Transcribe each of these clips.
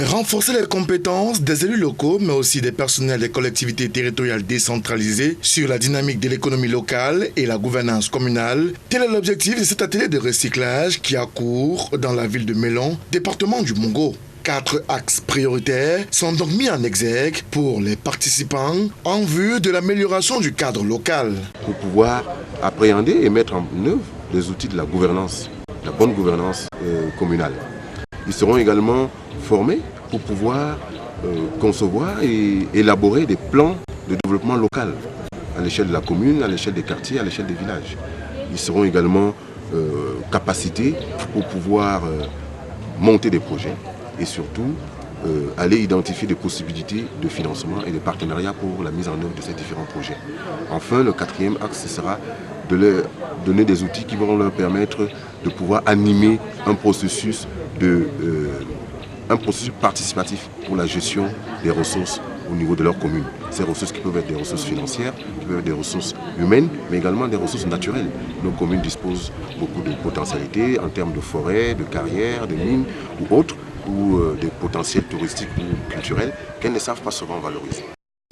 Renforcer les compétences des élus locaux, mais aussi des personnels des collectivités territoriales décentralisées sur la dynamique de l'économie locale et la gouvernance communale, tel est l'objectif de cet atelier de recyclage qui a cours dans la ville de Melon, département du Mongo. 4 axes prioritaires sont donc mis en exergue pour les participants en vue de l'amélioration du cadre local. Pour pouvoir appréhender et mettre en œuvre les outils de la gouvernance, la bonne gouvernance communale. Ils seront également formés pour pouvoir concevoir et élaborer des plans de développement local à l'échelle de la commune, à l'échelle des quartiers, à l'échelle des villages. Ils seront également capacités pour pouvoir monter des projets et surtout aller identifier des possibilités de financement et de partenariat pour la mise en œuvre de ces différents projets. Enfin, le 4e axe, ce sera de leur donner des outils qui vont leur permettre de pouvoir animer un processus participatif pour la gestion des ressources au niveau de leur commune. Ces ressources qui peuvent être des ressources financières, qui peuvent être des ressources humaines, mais également des ressources naturelles. Nos communes disposent beaucoup de potentialités en termes de forêts, de carrières, de mines ou autres, ou des potentiels touristiques ou culturels qu'elles ne savent pas souvent valoriser.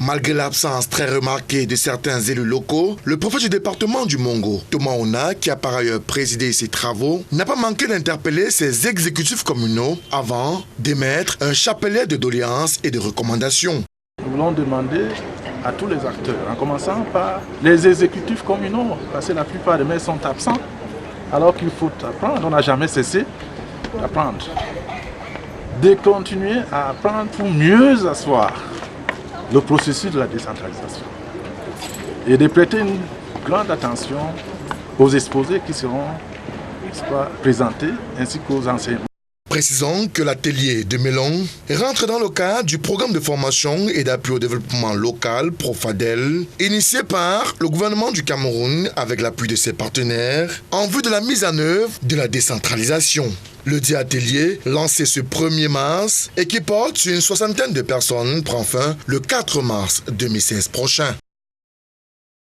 Malgré l'absence très remarquée de certains élus locaux, le préfet du département du Mongo, Thomas Ona, qui a par ailleurs présidé ces travaux, n'a pas manqué d'interpeller ses exécutifs communaux avant d'émettre un chapelet de doléances et de recommandations. Nous voulons demander à tous les acteurs, en commençant par les exécutifs communaux, parce que la plupart des maires sont absents, alors qu'il faut apprendre, on n'a jamais cessé d'apprendre, de continuer à apprendre pour mieux asseoir le processus de la décentralisation et de prêter une grande attention aux exposés qui seront présentés ainsi qu'aux enseignements. Précisons que l'atelier de Melon rentre dans le cadre du programme de formation et d'appui au développement local Profadel, initié par le gouvernement du Cameroun avec l'appui de ses partenaires en vue de la mise en œuvre de la décentralisation. Le dit atelier, lancé ce 1er mars et qui porte sur une 60aine de personnes, prend fin le 4 mars 2016 prochain.